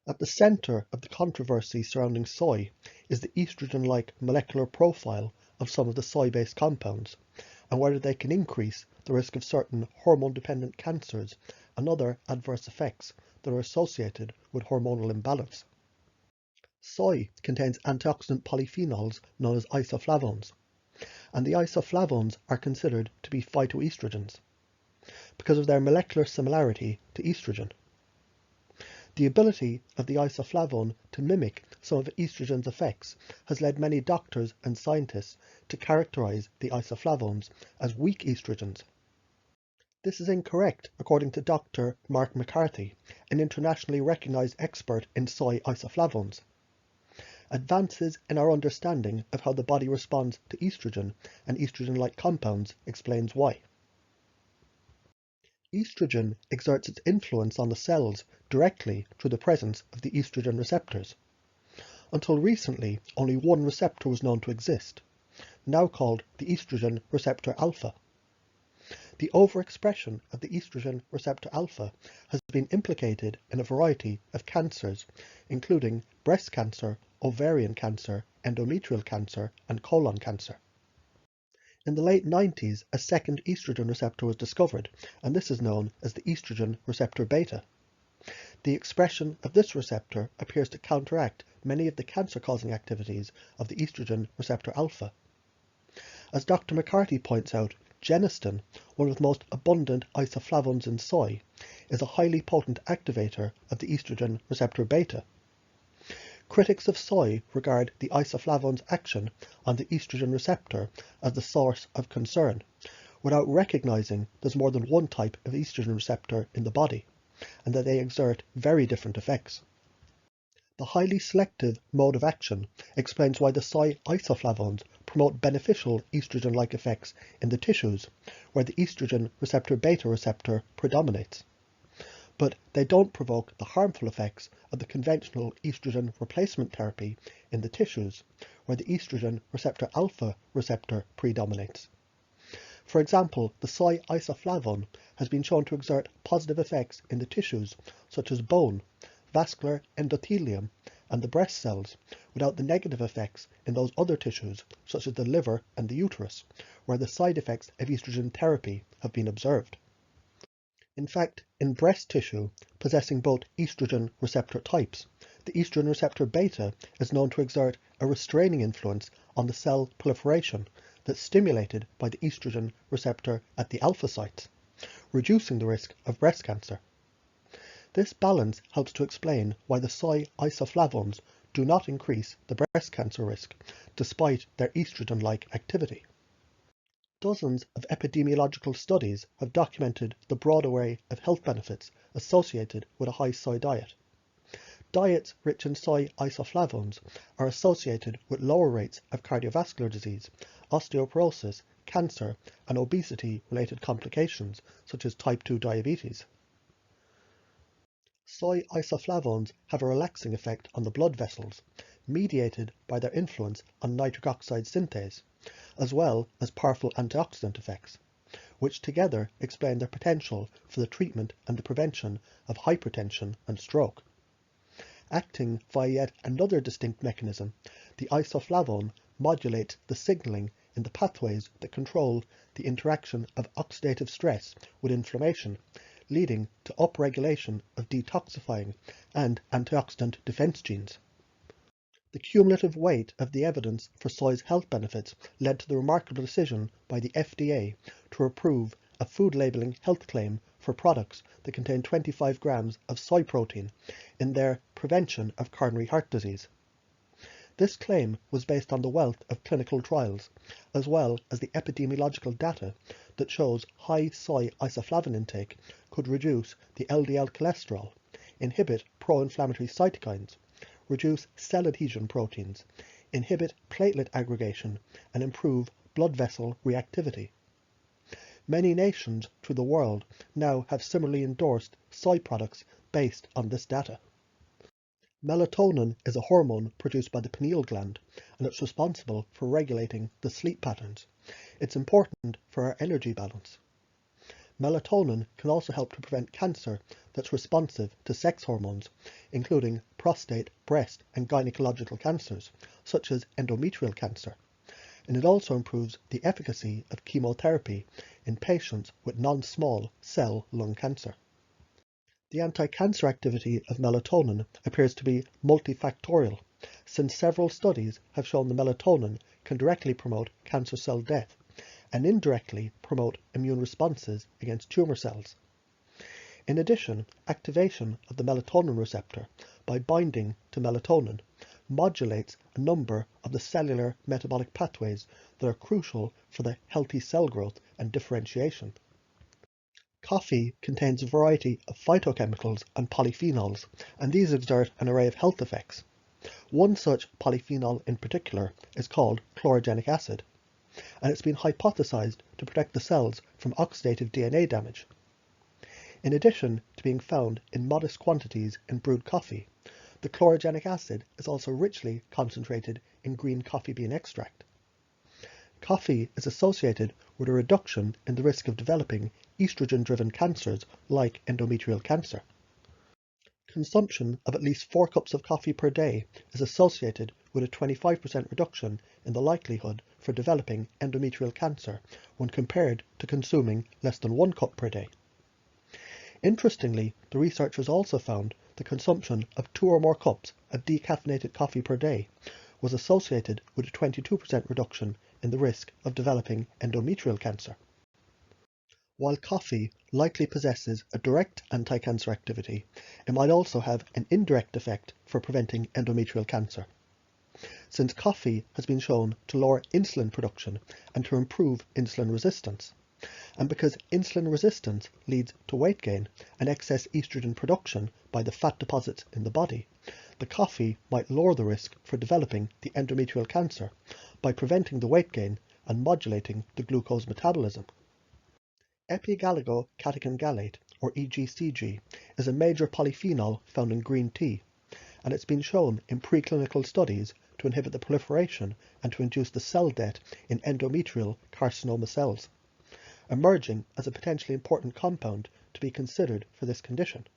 At the centre of the controversy surrounding soy is the estrogen-like molecular profile of some of the soy-based compounds, and whether they can increase the risk of certain hormone-dependent cancers and other adverse effects that are associated with hormonal imbalance. Soy contains antioxidant polyphenols known as isoflavones, and the isoflavones are considered to be phytoestrogens because of their molecular similarity to estrogen. The ability of the isoflavone to mimic some of estrogen's effects has led many doctors and scientists to characterize the isoflavones as weak estrogens. This is incorrect according to Dr. Mark McCarthy, an internationally recognized expert in soy isoflavones. Advances in our understanding of how the body responds to estrogen and estrogen-like compounds explains why. Estrogen exerts its influence on the cells directly through the presence of the estrogen receptors. Until recently, only one receptor was known to exist, now called the estrogen receptor alpha. The overexpression of the estrogen receptor alpha has been implicated in a variety of cancers, including breast cancer, ovarian cancer, endometrial cancer, and colon cancer. In the late 90s, a second estrogen receptor was discovered, and this is known as the estrogen receptor beta. The expression of this receptor appears to counteract many of the cancer-causing activities of the estrogen receptor alpha. As Dr. McCarthy points out, genistin, one of the most abundant isoflavones in soy, is a highly potent activator of the estrogen receptor beta. Critics of soy regard the isoflavone's action on the estrogen receptor as the source of concern, without recognizing there's more than one type of estrogen receptor in the body, and that they exert very different effects. The highly selective mode of action explains why the soy isoflavones promote beneficial estrogen-like effects in the tissues, where the estrogen receptor beta receptor predominates. But they don't provoke the harmful effects of the conventional estrogen replacement therapy in the tissues, where the estrogen receptor alpha receptor predominates. For example, the soy isoflavone has been shown to exert positive effects in the tissues such as bone, vascular endothelium, and the breast cells, without the negative effects in those other tissues such as the liver and the uterus, where the side effects of estrogen therapy have been observed. In fact, in breast tissue possessing both estrogen receptor types, the estrogen receptor beta is known to exert a restraining influence on the cell proliferation that's stimulated by the estrogen receptor at the alpha sites, reducing the risk of breast cancer. This balance helps to explain why the soy isoflavones do not increase the breast cancer risk, despite their estrogen-like activity. Dozens of epidemiological studies have documented the broad array of health benefits associated with a high soy diet. Diets rich in soy isoflavones are associated with lower rates of cardiovascular disease, osteoporosis, cancer, and obesity-related complications such as type 2 diabetes. Soy isoflavones have a relaxing effect on the blood vessels, mediated by their influence on nitric oxide synthase, as well as powerful antioxidant effects, which together explain their potential for the treatment and the prevention of hypertension and stroke. Acting via yet another distinct mechanism, the isoflavone modulates the signaling in the pathways that control the interaction of oxidative stress with inflammation, leading to upregulation of detoxifying and antioxidant defense genes. The cumulative weight of the evidence for soy's health benefits led to the remarkable decision by the FDA to approve a food labeling health claim for products that contain 25 grams of soy protein in their prevention of coronary heart disease. This claim was based on the wealth of clinical trials, as well as the epidemiological data that shows high soy isoflavone intake could reduce the LDL cholesterol, inhibit pro-inflammatory cytokines, reduce cell adhesion proteins, inhibit platelet aggregation, and improve blood vessel reactivity. Many nations through the world now have similarly endorsed soy products based on this data. Melatonin is a hormone produced by the pineal gland, and it's responsible for regulating the sleep patterns. It's important for our energy balance. Melatonin can also help to prevent cancer that's responsive to sex hormones, including prostate, breast and gynecological cancers, such as endometrial cancer, and it also improves the efficacy of chemotherapy in patients with non-small cell lung cancer. The anti-cancer activity of melatonin appears to be multifactorial, since several studies have shown the melatonin can directly promote cancer cell death and indirectly promote immune responses against tumour cells. In addition, activation of the melatonin receptor by binding to melatonin modulates a number of the cellular metabolic pathways that are crucial for the healthy cell growth and differentiation. Coffee contains a variety of phytochemicals and polyphenols, and these exert an array of health effects. One such polyphenol in particular is called chlorogenic acid, and it's been hypothesized to protect the cells from oxidative DNA damage. In addition to being found in modest quantities in brewed coffee, the chlorogenic acid is also richly concentrated in green coffee bean extract. Coffee is associated with a reduction in the risk of developing estrogen-driven cancers like endometrial cancer. Consumption of at least 4 cups of coffee per day is associated with a 25% reduction in the likelihood for developing endometrial cancer when compared to consuming less than 1 cup per day. Interestingly, the researchers also found the consumption of 2 or more cups of decaffeinated coffee per day was associated with a 22% reduction in the risk of developing endometrial cancer. While coffee likely possesses a direct anti-cancer activity, it might also have an indirect effect for preventing endometrial cancer. Since coffee has been shown to lower insulin production and to improve insulin resistance, and because insulin resistance leads to weight gain and excess estrogen production by the fat deposits in the body, the coffee might lower the risk for developing the endometrial cancer by preventing the weight gain and modulating the glucose metabolism. Epigallocatechin gallate, or EGCG, is a major polyphenol found in green tea, and it's been shown in preclinical studies to inhibit the proliferation and to induce the cell death in endometrial carcinoma cells, emerging as a potentially important compound to be considered for this condition.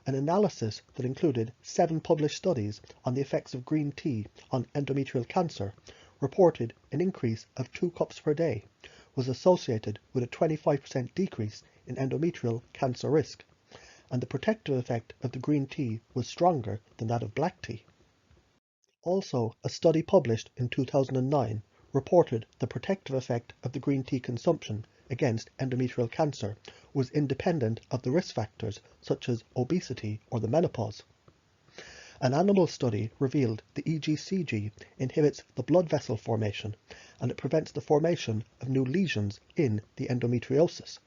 An analysis that included 7 published studies on the effects of green tea on endometrial cancer reported an increase of 2 cups per day was associated with a 25% decrease in endometrial cancer risk, and the protective effect of the green tea was stronger than that of black tea. Also, a study published in 2009 reported the protective effect of the green tea consumption against endometrial cancer was independent of the risk factors such as obesity or the menopause. An animal study revealed the EGCG inhibits the blood vessel formation and it prevents the formation of new lesions in the endometriosis.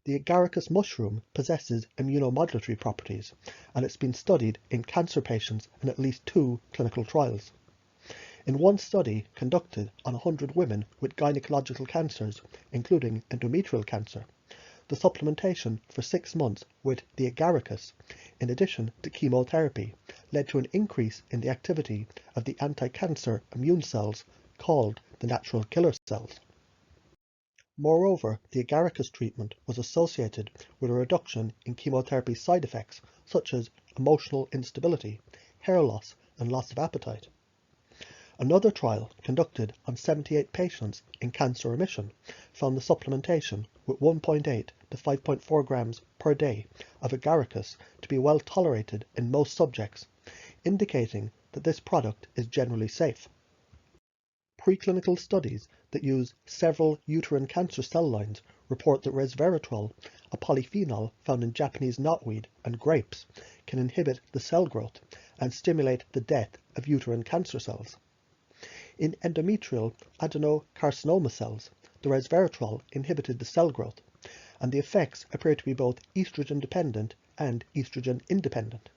The agaricus mushroom possesses immunomodulatory properties, and it's been studied in cancer patients in at least 2 clinical trials. In one study conducted on 100 women with gynecological cancers, including endometrial cancer, the supplementation for 6 months with the agaricus, in addition to chemotherapy, led to an increase in the activity of the anti-cancer immune cells called the natural killer cells. Moreover, the agaricus treatment was associated with a reduction in chemotherapy side effects such as emotional instability, hair loss, and loss of appetite. Another trial conducted on 78 patients in cancer remission found the supplementation with 1.8 to 5.4 grams per day of agaricus to be well tolerated in most subjects, indicating that this product is generally safe. Preclinical studies that use several uterine cancer cell lines report that resveratrol, a polyphenol found in Japanese knotweed and grapes, can inhibit the cell growth and stimulate the death of uterine cancer cells. In endometrial adenocarcinoma cells, the resveratrol inhibited the cell growth, and the effects appear to be both estrogen-dependent and estrogen-independent.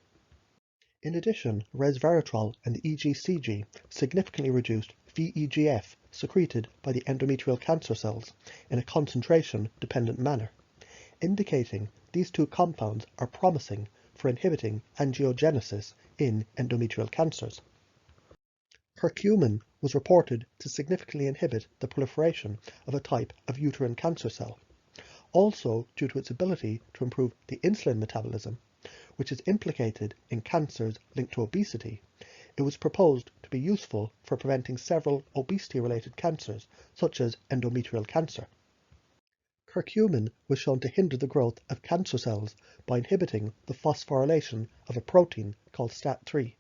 In addition, resveratrol and the EGCG significantly reduced VEGF secreted by the endometrial cancer cells in a concentration-dependent manner, indicating these 2 compounds are promising for inhibiting angiogenesis in endometrial cancers. Curcumin was reported to significantly inhibit the proliferation of a type of uterine cancer cell, also due to its ability to improve the insulin metabolism, which is implicated in cancers linked to obesity. It was proposed to be useful for preventing several obesity-related cancers, such as endometrial cancer. Curcumin was shown to hinder the growth of cancer cells by inhibiting the phosphorylation of a protein called STAT3,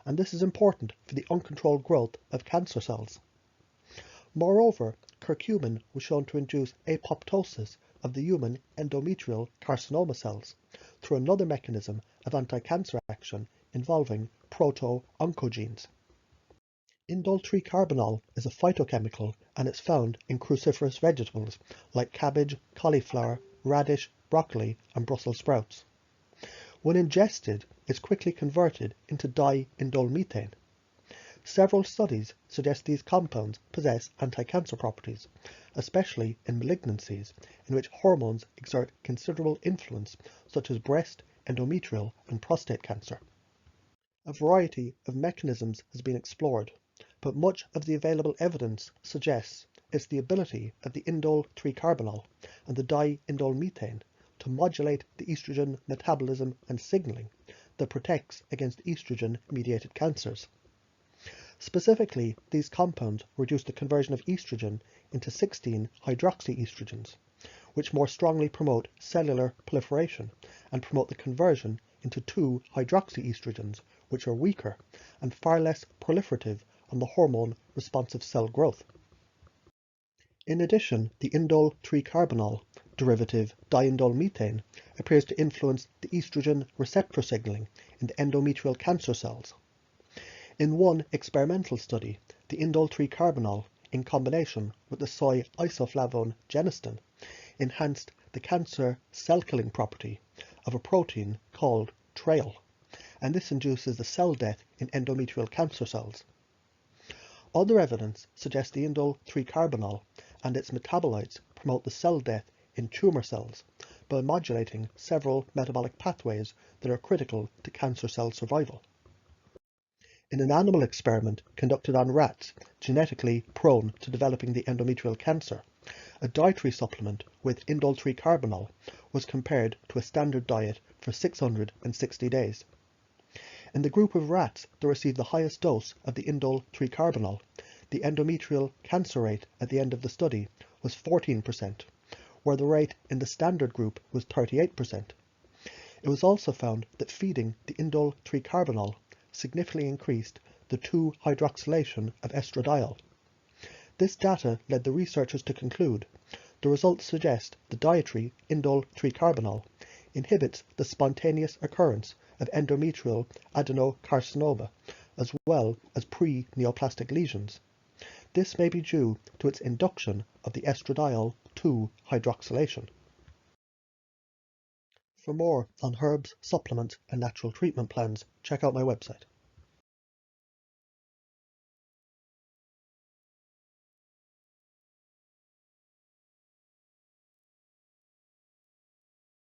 and this is important for the uncontrolled growth of cancer cells. Moreover, curcumin was shown to induce apoptosis of the human endometrial carcinoma cells through another mechanism of anti-cancer action involving proto-oncogenes. Indole-3-carbinol is a phytochemical and it's found in cruciferous vegetables like cabbage, cauliflower, radish, broccoli and Brussels sprouts. When ingested, it's quickly converted into di-indolemethane. Several studies suggest these compounds possess anti-cancer properties, especially in malignancies in which hormones exert considerable influence, such as breast, endometrial and prostate cancer. A variety of mechanisms has been explored, but much of the available evidence suggests it's the ability of the indole-3-carbinol and the di-indolemethane to modulate the estrogen metabolism and signaling that protects against estrogen-mediated cancers. Specifically, these compounds reduce the conversion of estrogen into 16-hydroxyestrogens, which more strongly promote cellular proliferation and promote the conversion into 2-hydroxyestrogens, which are weaker and far less proliferative on the hormone-responsive cell growth. In addition, the indole-3-carbinol derivative di-indolemethane appears to influence the estrogen receptor signaling in the endometrial cancer cells. In one experimental study, the indole-3-carbinol, in combination with the soy isoflavone genistin, enhanced the cancer cell-killing property of a protein called TRAIL, and this induces the cell death in endometrial cancer cells. Other evidence suggests the indole-3-carbinol and its metabolites promote the cell death in tumour cells by modulating several metabolic pathways that are critical to cancer cell survival. In an animal experiment conducted on rats genetically prone to developing the endometrial cancer, a dietary supplement with indole-3-carbinol was compared to a standard diet for 660 days. In the group of rats that received the highest dose of the indole-3-carbinol, the endometrial cancer rate at the end of the study was 14%, where the rate in the standard group was 38%. It was also found that feeding the indole-3-carbinol significantly increased the 2-hydroxylation of estradiol. This data led the researchers to conclude the results suggest the dietary indole-3-carbinol inhibits the spontaneous occurrence of endometrial adenocarcinoma as well as pre-neoplastic lesions. This may be due to its induction of the estradiol 2-hydroxylation. For more on herbs, supplements and natural treatment plans, check out my website.